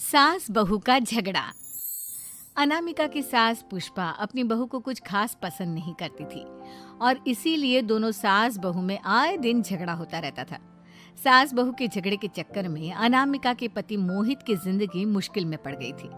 सास बहू का झगड़ा। अनामिका की सास पुष्पा अपनी बहू को कुछ खास पसंद नहीं करती थी और इसीलिए दोनों सास बहू में आए दिन झगड़ा होता रहता था। सास बहू के झगड़े के चक्कर में अनामिका के पति मोहित की जिंदगी मुश्किल में पड़ गई थी।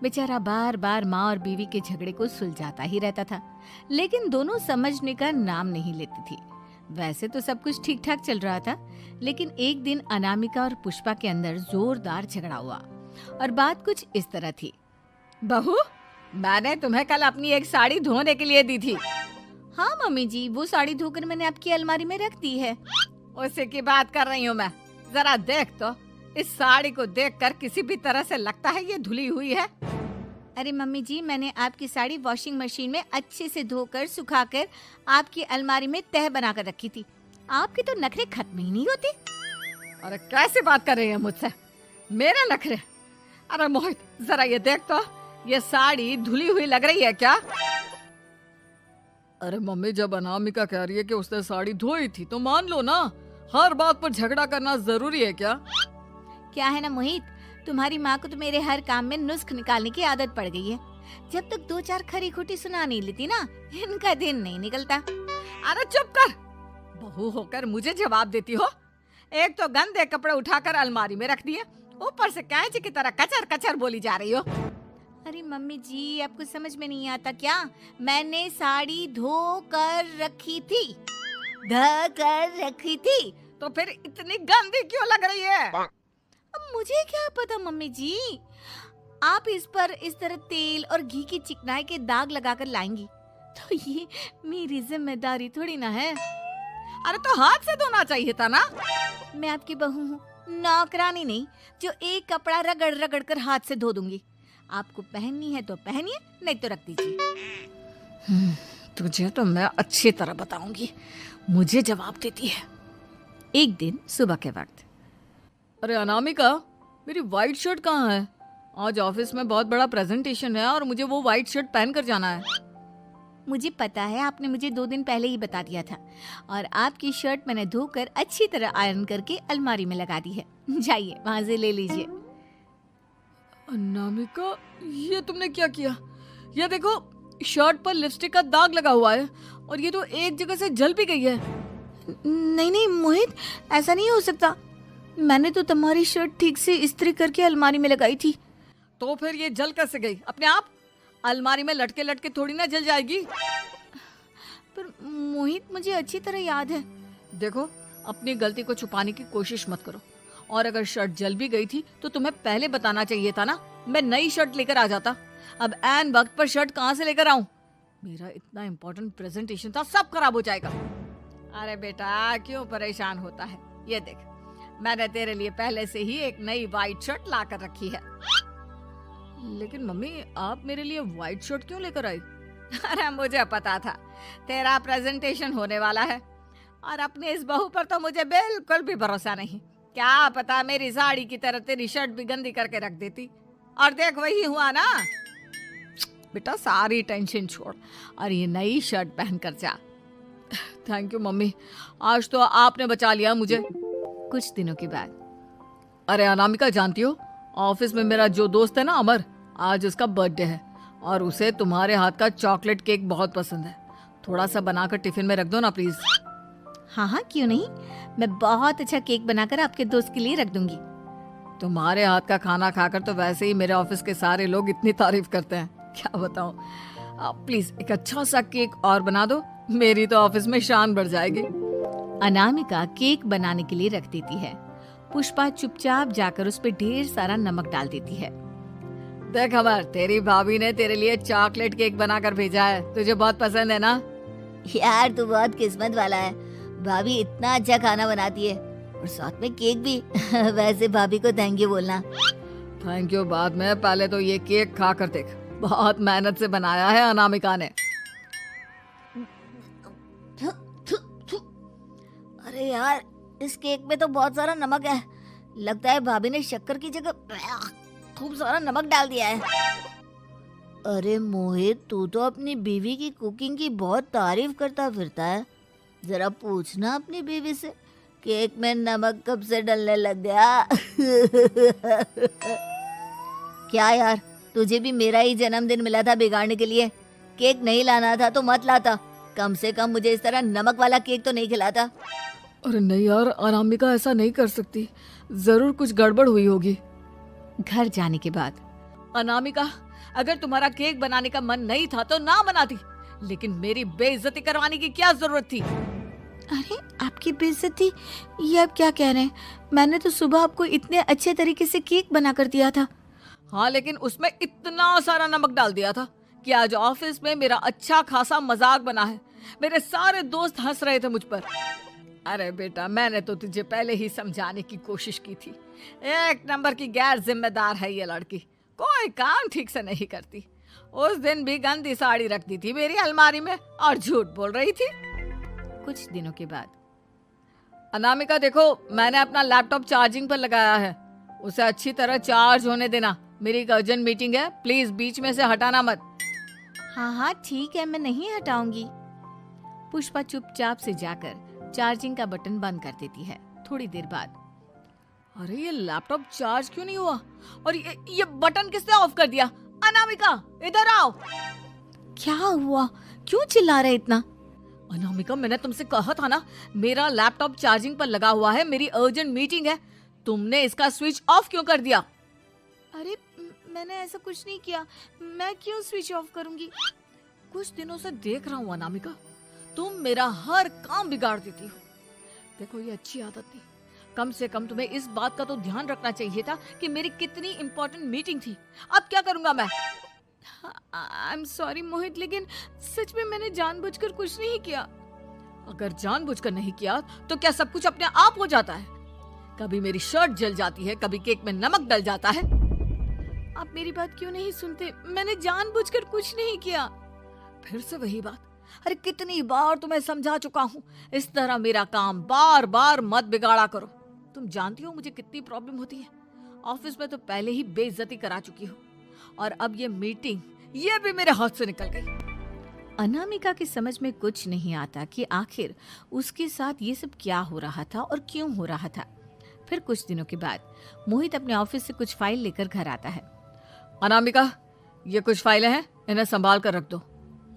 बेचारा बार बार माँ और बीवी के झगड़े को सुलझाता ही रहता था, लेकिन दोनों समझने का नाम नहीं लेती थी। वैसे तो सब कुछ ठीक ठाक चल रहा था, लेकिन एक दिन अनामिका और पुष्पा के अंदर जोरदार झगड़ा हुआ और बात कुछ इस तरह थी। बहू, मैंने तुम्हें कल अपनी एक साड़ी धोने के लिए दी थी। हाँ मम्मी जी, वो साड़ी धोकर मैंने आपकी अलमारी में रख दी है। उसी की बात कर रही हूँ मैं। जरा देख तो, इस साड़ी को देखकर किसी भी तरह से लगता है ये धुली हुई है। अरे मम्मी जी, मैंने आपकी साड़ी वॉशिंग मशीन में अच्छे से धोकर सुखाकर आपकी अलमारी में तह बनाकर रखी थी। आपके तो नखरे खत्म ही नहीं होते। अरे कैसे बात कर रही है मुझसे? मेरे नखरे? अरे मोहित, जरा ये देख तो, ये साड़ी धुली हुई लग रही है क्या? अरे मम्मी, जब अनामिका कह रही है कि उसने साड़ी धोई थी तो मान लो ना। हर बात पर झगड़ा करना जरूरी है क्या? क्या है ना मोहित, तुम्हारी माँ को तो मेरे हर काम में नुस्ख निकालने की आदत पड़ गई है। जब तक दो चार खरी खोटी सुना नहीं लेती ना, इनका दिन नहीं निकलता। अरे चुप कर, बहू होकर मुझे जवाब देती हो। एक तो गंदे कपड़े उठाकर अलमारी में रख दिए, ऊपर से कैंची की तरह कचर कचर बोली जा रही हो। अरे मम्मी जी, आपको समझ में नहीं आता क्या? मैंने साड़ी धो कर रखी थी। तो फिर इतनी गंदी क्यों लग रही है? अब मुझे क्या पता मम्मी जी, आप इस पर इस तरह तेल और घी की चिकनाई के दाग लगाकर लाएंगी तो ये मेरी जिम्मेदारी थोड़ी ना है। अरे तो हाथ से धोना चाहिए था ना। मैं आपकी बहू हूँ, नौकरानी नहीं जो एक कपड़ा रगड़ रगड़ कर हाथ से धो दूंगी। आपको पहननी है तो पहनिए, नहीं तो रख दीजिए। तुझे तो मैं अच्छी तरह बताऊंगी, मुझे जवाब देती है। एक दिन सुबह के वक्त, अरे अनामिका, मेरी व्हाइट शर्ट कहाँ है? आज ऑफिस में बहुत बड़ा प्रेजेंटेशन है और मुझे वो व्हाइट शर्ट पहन कर जाना है। मुझे पता है, आपने मुझे 2 दिन पहले ही बता दिया था और आपकी शर्ट मैंने धोकर अच्छी तरह आयरन करके अलमारी में लगा दी है। जाइए वहां से ले लीजिए। अनामिका, ये तुमने क्या किया? ये देखो, शर्ट पर लिपस्टिक का दाग लगा हुआ है और ये तो एक जगह से जल भी गई है। नहीं नहीं मोहित, ऐसा नहीं हो सकता। मैंने तो तुम्हारी शर्ट ठीक से इस्त्री करके अलमारी में लगाई थी। तो फिर ये जल कैसे गई अपने आप? अलमारी में लटके लटके थोड़ी ना जल जाएगी। पर मोहित, मुझे अच्छी तरह याद है। देखो, अपनी गलती को छुपाने की कोशिश मत करो। और अगर शर्ट जल भी गई थी तो तुम्हें पहले बताना चाहिए था ना। मैं नई शर्ट लेकर आ जाता। अब ऐन वक्त पर शर्ट कहाँ से लेकर आऊं? मेरा इतना इम्पोर्टेंट प्रेजेंटेशन था, सब खराब हो जाएगा। अरे बेटा, क्यों परेशान होता है? ये देख, मैंने तेरे लिए पहले से ही एक नई व्हाइट शर्ट ला कर रखी है। लेकिन मम्मी, आप मेरे लिए व्हाइट शर्ट क्यों लेकर आई? अरे मुझे पता था तेरा प्रेजेंटेशन होने वाला है और अपनी इस बहू पर तो मुझे बिल्कुल भी भरोसा नहीं। क्या पता मेरी साड़ी की तरह तेरी शर्ट भी गंदी करके रख देती। और देख, वही हुआ ना। बेटा, सारी टेंशन छोड़ और ये नई शर्ट पहन कर जा। थैंक यू मम्मी, आज तो आपने बचा लिया मुझे। कुछ दिनों के बाद, अरे अनामिका, जानती हो, ऑफिस में मेरा जो दोस्त है ना अमर, आज उसका बर्थडे है और उसे तुम्हारे हाथ का चॉकलेट केक बहुत पसंद है। थोड़ा सा बनाकर टिफिन में रख दो ना प्लीज। हाँ हाँ, क्यों नहीं। मैं बहुत अच्छा केक बनाकर आपके दोस्त के लिए रख दूंगी। तुम्हारे हाथ का खाना खाकर तो वैसे ही मेरे ऑफिस के सारे लोग इतनी तारीफ करते हैं, क्या बताऊं। प्लीज एक अच्छा सा केक और बना दो, मेरी तो ऑफिस में शान बढ़ जाएगी। अनामिका केक बनाने के लिए रख देती है। पुष्पा चुपचाप जाकर उस पे ढेर सारा नमक डाल देती है। देख अमर, तेरी भाभी ने तेरे लिए चॉकलेट केक बनाकर भेजा है, तुझे बहुत पसंद है ना? यार, तू बहुत किस्मत वाला है, भाभी इतना अच्छा खाना बनाती है और साथ में केक भी। वैसे भाभी को थैंक यू बोलना। थैंक यू बाद में, पहले तो ये केक खा कर देख। बहुत मेहनत से बनाया है अनामिका ने। अरे यार, इस केक में तो बहुत सारा नमक है। लगता है भाभी ने शक्कर की जगह खूब सारा नमक डाल दिया है। अरे मोहित, तू तो अपनी बीवी की कुकिंग की बहुत तारीफ करता फिरता है। जरा पूछना अपनी बीवी से, केक में नमक कब से डलने लग गया। क्या यार, तुझे भी मेरा ही जन्मदिन मिला था बिगाड़ने के लिए। केक नहीं लाना था तो मत लाता, कम से कम मुझे इस तरह नमक वाला केक तो नहीं खिलाता। अरे नहीं यार, अनामिका ऐसा नहीं कर सकती, जरूर कुछ गड़बड़ हुई होगी। घर जाने के बाद अनामिका, अगर तुम्हारा केक बनाने का मन नहीं था तो ना बनाती, लेकिन मेरी बेइज्जती करवाने की क्या जरूरत थी? अरे आपकी बेइज्जती, ये आप क्या कह रहे हैं? मैंने तो सुबह आपको इतने अच्छे तरीके से केक बना कर दिया था। हाँ, लेकिन उसमें इतना सारा नमक डाल दिया था कि आज ऑफिस में मेरा अच्छा खासा मजाक बना है। मेरे सारे दोस्त हंस रहे थे मुझ पर। अरे बेटा, मैंने तो तुझे पहले ही समझाने की कोशिश की थी। एक नंबर की गैर जिम्मेदार है ये लड़की, कोई काम ठीक से नहीं करती। उस दिन भी गंदी साड़ी रख दी थी मेरी अलमारी में और झूठ बोल रही थी। कुछ दिनों के बाद अनामिका देखो, मैंने अपना लैपटॉप चार्जिंग पर लगाया है, उसे अच्छी तरह चार्ज होने देना। मेरी एक अर्जेंट मीटिंग है, प्लीज बीच में से हटाना मत। हाँ हाँ ठीक है, मैं नहीं हटाऊंगी। पुष्पा चुपचाप से जाकर चार्जिंग का बटन बंद कर देती है। थोड़ी देर बाद अरे ये लैपटॉप चार्ज क्यों नहीं हुआ? और ये बटन किसने ऑफ कर दिया? अनामिका, इधर आओ। क्या हुआ? क्यों चिल्ला रहे इतना? अनामिका, मैंने तुमसे कहा था ना, मेरा लैपटॉप चार्जिंग पर लगा हुआ है, मेरी अर्जेंट मीटिंग है। तुमने इसका स्विच ऑफ क्यों कर दिया? अरे मैंने ऐसा कुछ नहीं किया, मैं क्यों स्विच ऑफ करूंगी? कुछ दिनों से देख रहा हूँ अनामिका, तुम मेरा हर काम बिगाड़ देती हो। देखो, ये अच्छी आदत नहीं। कम से कम तुम्हें इस बात का तो ध्यान रखना चाहिए था कि मेरी कितनी इंपॉर्टेंट मीटिंग थी। अब क्या करूंगा मैं? आई एम सॉरी मोहित, लेकिन सच में मैंने जानबूझकर कुछ नहीं किया। अगर जानबूझकर नहीं किया तो क्या सब कुछ अपने आप हो जाता है? कभी मेरी शर्ट जल जाती है, कभी केक में नमक डल जाता है। आप मेरी बात क्यों नहीं सुनते? मैंने जानबूझकर कुछ नहीं किया। फिर से वही बात। अरे कितनी बार तुम्हें समझा चुका हूँ, इस तरह मेरा काम बार बार मत बिगाड़ा करो। तुम जानती हो मुझे कितनी प्रॉब्लम होती है। ऑफिस में तो पहले ही बेइज्जती करा चुकी हो, और अब ये मीटिंग, ये भी मेरे हाथ से निकल गई। अनामिका की समझ में कुछ नहीं आता कि आखिर उसके साथ ये सब क्या हो रहा था और क्यों हो रहा था। फिर कुछ दिनों के बाद मोहित अपने ऑफिस से कुछ फाइल लेकर घर आता है। अनामिका, ये कुछ फाइलें हैं, इन्हें संभाल कर रख दो,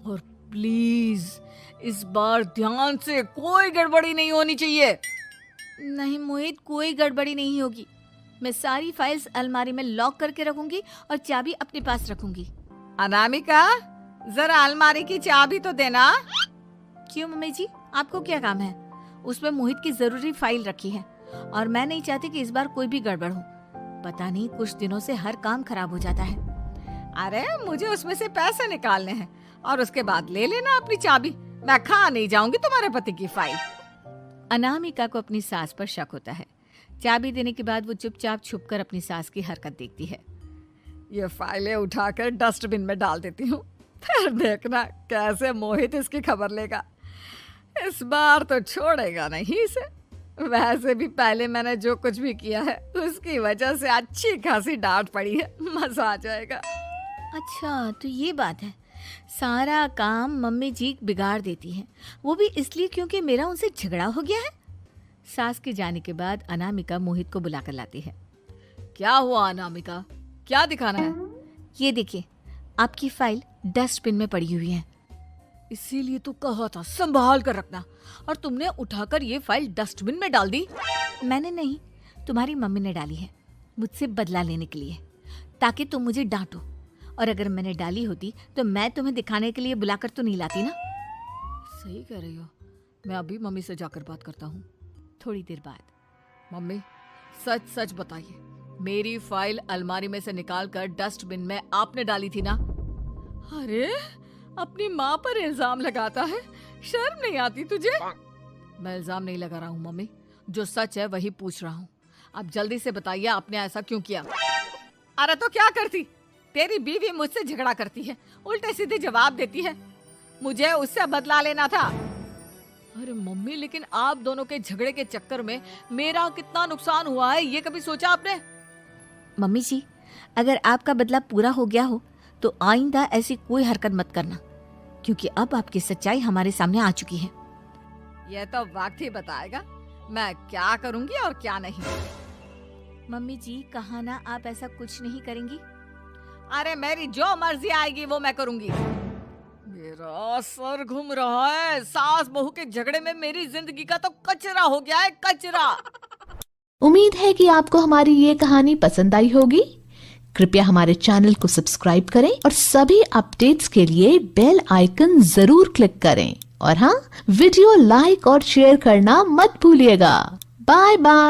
और प्लीज इस बार ध्यान से, कोई गड़बड़ी नहीं होनी चाहिए। नहीं मोहित, कोई गड़बड़ी नहीं होगी। मैं सारी फाइल्स अलमारी में लॉक करके रखूंगी और चाबी अपने पास रखूंगी। अनामिका, जरा अलमारी की चाबी तो देना। क्यों मम्मी जी, आपको क्या काम है? उसमें मोहित की जरूरी फाइल रखी है और मैं नहीं चाहती कि इस बार कोई भी गड़बड़ हो। पता नहीं कुछ दिनों से हर काम खराब हो जाता है। अरे मुझे उसमें से पैसे निकालने हैं और उसके बाद ले लेना अपनी चाबी। मैं खा नहीं जाऊंगी तुम्हारे पति की फाइल। अनामिका को अपनी सास पर शक होता है। चाबी देने के बाद वो चुपचाप छुपकर अपनी सास की हरकत देखती है। ये फाइलें उठाकर डस्टबिन में डाल देती हूँ, फिर देखना कैसे मोहित इसकी खबर लेगा। इस बार तो छोड़ेगा नहीं इसे। वैसे भी पहले मैंने जो कुछ भी किया है उसकी वजह से अच्छी खासी डांट पड़ी है, मजा आ जाएगा। अच्छा तो ये बात है, सारा काम मम्मी जी बिगाड़ देती हैं, वो भी इसलिए क्योंकि मेरा उनसे झगड़ा हो गया है। सास के जाने के बाद अनामिका मोहित को बुलाकर लाती है। क्या हुआ अनामिका, क्या दिखाना है? ये देखिए, आपकी फाइल डस्टबिन में पड़ी हुई है। इसीलिए तो कहा था संभाल कर रखना, और तुमने उठाकर ये फाइल डस्टबिन में डाल दी। मैंने नहीं, तुम्हारी मम्मी ने डाली है, मुझसे बदला लेने के लिए, ताकि तुम मुझे डांटो। और अगर मैंने डाली होती तो मैं तुम्हें दिखाने के लिए बुलाकर तो नहीं लाती ना। सही कह रही हो, मैं अभी मम्मी से जाकर बात करता हूँ। थोड़ी देर बाद, मम्मी सच सच बताइए, मेरी फाइल अलमारी में से निकालकर डस्टबिन में आपने डाली थी ना? अरे अपनी माँ पर इल्जाम लगाता है, शर्म नहीं आती तुझे? मैं इल्जाम नहीं लगा रहा हूँ मम्मी, जो सच है वही पूछ रहा हूँ। अब जल्दी से बताइए आपने ऐसा क्यों किया? अरे तो क्या करती, तेरी बीवी मुझसे झगड़ा करती है, उल्टे सीधे जवाब देती है, मुझे उससे बदला लेना था। अरे मम्मी, लेकिन आप दोनों के झगड़े के चक्कर में मेरा कितना नुकसान हुआ है, ये कभी सोचा आपने? मम्मी जी, अगर आपका बदला पूरा हो गया हो तो आइंदा ऐसी कोई हरकत मत करना, क्योंकि अब आपकी सच्चाई हमारे सामने आ चुकी है। यह तो वक्त ही बताएगा मैं क्या करूंगी और क्या नहीं। मम्मी जी, कहा ना आप ऐसा कुछ नहीं करेंगी। अरे मेरी जो मर्जी आएगी वो मैं करूंगी। मेरा सर घूम रहा है। सास बहू के झगड़े में मेरी जिंदगी का तो कचरा हो गया है, कचरा। उम्मीद है कि आपको हमारी ये कहानी पसंद आई होगी। कृपया हमारे चैनल को सब्सक्राइब करें और सभी अपडेट्स के लिए बेल आइकन जरूर क्लिक करें। और हाँ, वीडियो लाइक और शेयर करना मत भूलिएगा। Bye bye.